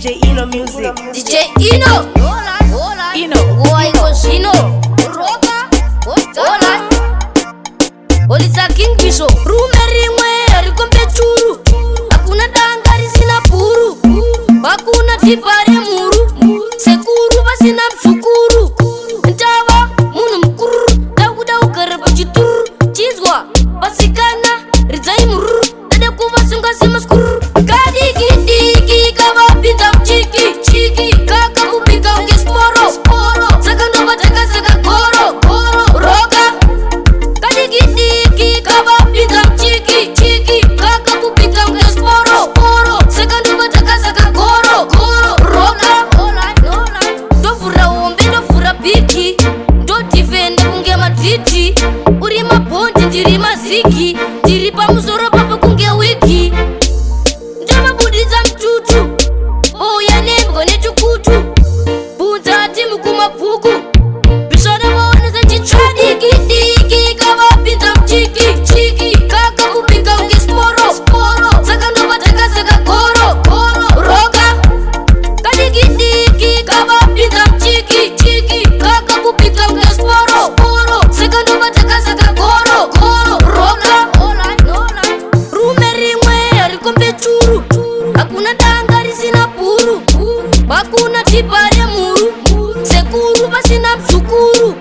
DJ Ino Music. DJ Ino. Ino. Boy Cosino. Roba. Hola. Olisa King Bisho. Rumerimwe arikombe churu. Hakuna dangari sina puru. Bakuna tipare muru. Sekuru basina msukuru. Ntawa munu mkuru. Dauda ukareba chituru. Chizwa basikana rizai muru. Dade kuva sunga sima skuru. Kadiki diki kawa pinta mchiki. Chiki kaka kupika unge sporo. Saka nova taka saka koro. Roga. Kadiki diki kawa pinta mchiki. Chiki kaka kupika unge sporo. Saka nova taka saka koro. Roga. Dofura ombe dofura piki. Dotifenda kunge matiti. Uri mabondi ndiri maziki. Ndiri pamusoro papo kunge wiki. Ndama budiza mtutu. Oya nembo netukutu. Bunza ati mukuma fuku. Bishona mwana za chichadi. Diki kama pinza mchiki. Chiki kaka kupika unge sporo. Saka nova taka saka koro. Roga. Kadiki diki kama pinza mchiki. Chiki kaka kupika unge sporo. Saka nova taka saka koro. Roga. Rumerimwe arikombe churu. Hakuna dangari sina puru. Bakuna tipare muru. Sekuru basina msukuru.